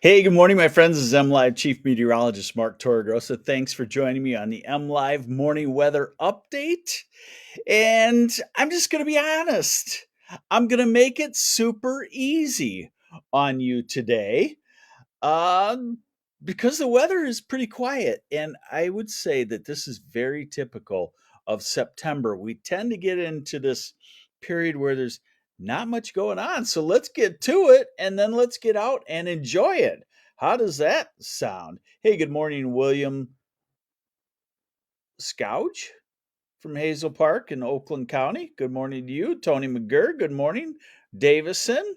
Hey, good morning, my friends. This is MLive Chief Meteorologist Mark Torregrossa. Thanks for joining me on the MLive Morning Weather Update. And I'm just going to be honest. I'm going to make it super easy on you today um, because the weather is pretty quiet. And I would say that this is very typical of September. We tend to get into this period where there's not much going on. So let's get to it and then let's get out and enjoy it. How does that sound? Hey, good morning, William Scouch from Hazel Park in Oakland County. Good morning to you. Tony McGurr, good morning. Davison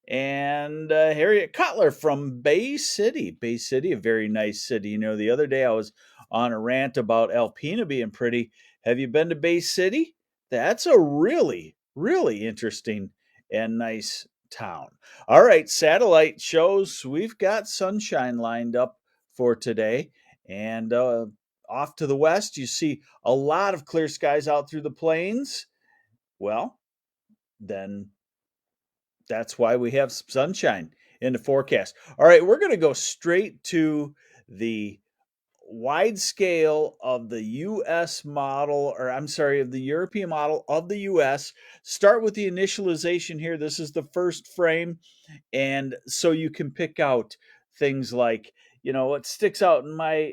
and Harriet Cutler from Bay City. Bay City, a very nice city. You know, the other day I was on a rant about Alpena being pretty. Have you been to Bay City? That's a really, really interesting and nice town. All right, satellite shows we've got sunshine lined up for today. And off to the west, you see a lot of clear skies out through the plains. Well, then that's why we have sunshine in the forecast. All right, we're going to go straight to the wide scale of the US model, or I'm sorry, of the European model of the US. Start with the initialization here. This is the first frame. And so you can pick out things like, what sticks out in my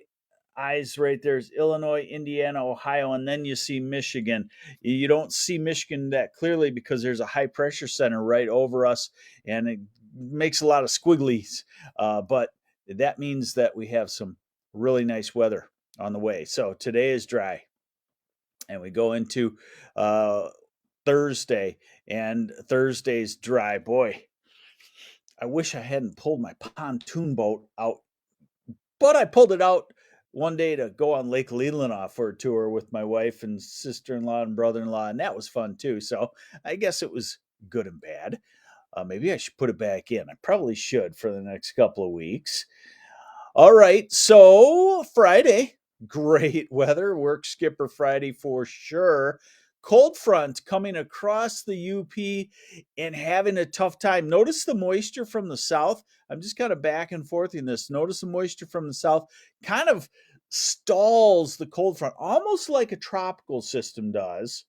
eyes right there's Illinois, Indiana, Ohio, and then you see Michigan. You don't see Michigan that clearly because there's a high pressure center right over us, and it makes a lot of squigglies. But that means that we have some really nice weather on the way. So today is dry, and we go into uh, Thursday, and Thursday's dry. Boy, I wish I hadn't pulled my pontoon boat out, but I pulled it out one day to go on Lake Leelanau for a tour with my wife and sister-in-law and brother-in-law, and that was fun too. So I guess it was good and bad. Maybe I should put it back in. I probably should for the next couple of weeks. All right, so Friday, great weather. Work Skipper Friday for sure. Cold front coming across the UP and having a tough time. Notice the moisture from the south. I'm just kind of back and forth in this. Notice the moisture from the south kind of stalls the cold front, almost like a tropical system does.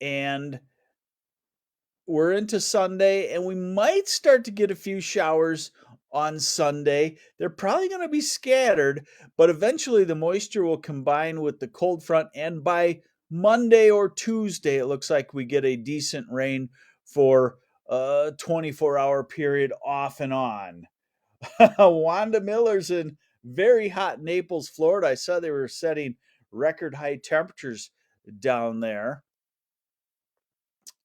And we're into Sunday, and we might start to get a few showers on Sunday. They're probably going to be scattered, but eventually the moisture will combine with the cold front. And by Monday or Tuesday, it looks like we get a decent rain for a 24-hour period off and on. Wanda Miller's in very hot Naples, Florida. I saw they were setting record high temperatures down there.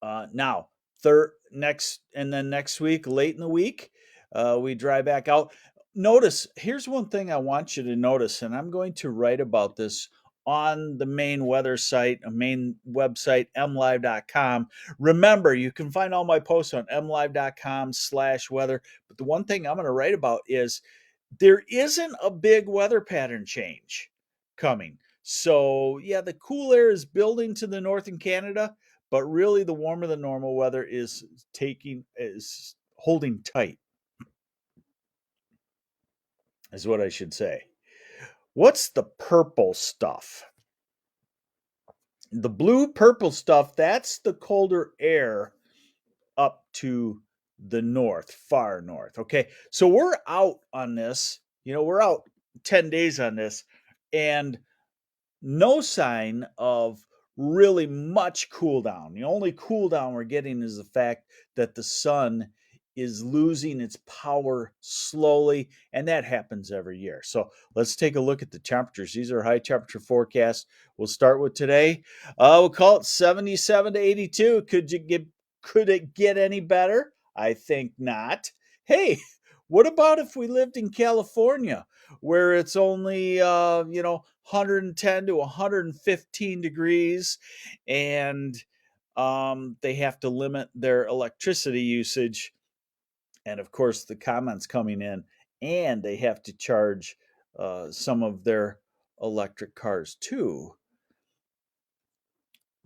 Now, next week, late in the week, we dry back out. Notice, here's one thing I want you to notice, and I'm going to write about this on the main weather site, a main website, mlive.com. Remember, you can find all my posts on mlive.com/weather. But the one thing I'm going to write about is there isn't a big weather pattern change coming. So, yeah, the cool air is building to the north in Canada, but really the warmer than normal weather is holding tight, is what I should say. What's the purple stuff? The blue purple stuff, that's the colder air up to the north, far north. Okay. So we're out on this, we're out 10 days on this, and no sign of really much cool down. The only cool down we're getting is the fact that the sun is losing its power slowly, and that happens every year. So let's take a look at the temperatures. These are high temperature forecasts. We'll start with today. We'll call it 77 to 82. Could it get any better? I think not. Hey, what about if we lived in California, where it's only 110 to 115 degrees, and they have to limit their electricity usage, and of course the comments coming in, and they have to charge some of their electric cars too.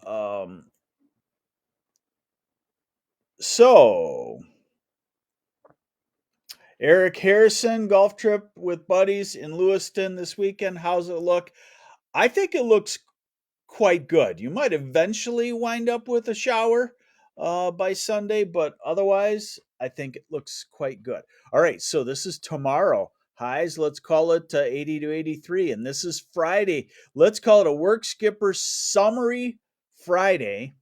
Um, so Eric Harrison, golf trip with buddies in Lewiston this weekend. How's it look? I think it looks quite good. You might eventually wind up with a shower by Sunday, but otherwise, I think it looks quite good. All right, so this is tomorrow. Highs, let's call it 80 to 83. And this is Friday. Let's call it a work skipper summary Friday.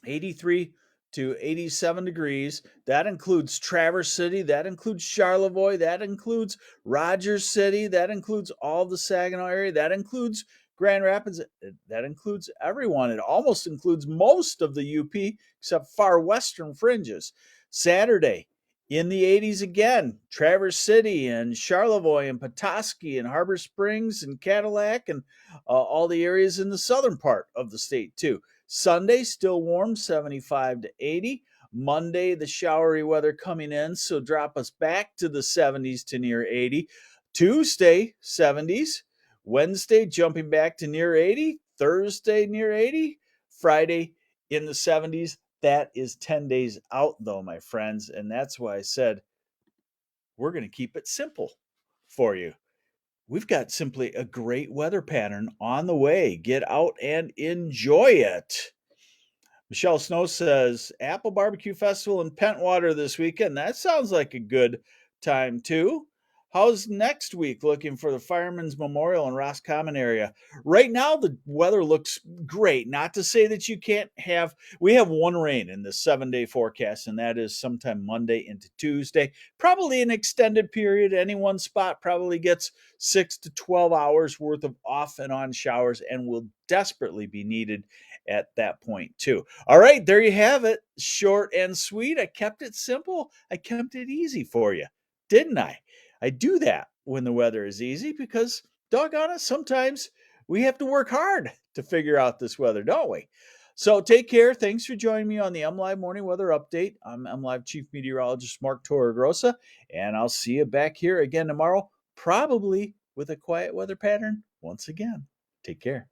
83 to 87 degrees. That includes Traverse City. That includes Charlevoix. That includes Rogers City. That includes all the Saginaw area. That includes Grand Rapids. That includes everyone. It almost includes most of the UP except far western fringes. Saturday, in the 80s again, Traverse City and Charlevoix and Petoskey and Harbor Springs and Cadillac and all the areas in the southern part of the state, too. Sunday, still warm, 75 to 80. Monday, the showery weather coming in, so drop us back to the 70s to near 80. Tuesday, 70s. Wednesday, jumping back to near 80. Thursday, near 80. Friday, in the 70s. That is 10 days out, though, my friends. And that's why I said we're going to keep it simple for you. We've got simply a great weather pattern on the way. Get out and enjoy it. Michelle Snow says Apple Barbecue Festival in Pentwater this weekend. That sounds like a good time too. How's next week looking for the Firemen's Memorial in Roscommon area? Right now, the weather looks great. Not to say that you can't have, we have one rain in the 7-day forecast, and that is sometime Monday into Tuesday. Probably an extended period. Any one spot probably gets 6 to 12 hours worth of off and on showers and will desperately be needed at that point too. All right, there you have it. Short and sweet. I kept it simple. I kept it easy for you, didn't I? I do that when the weather is easy because, doggone it, sometimes we have to work hard to figure out this weather, don't we? So take care. Thanks for joining me on the MLive Morning Weather Update. I'm MLive Chief Meteorologist Mark Torregrossa, and I'll see you back here again tomorrow, probably with a quiet weather pattern once again. Take care.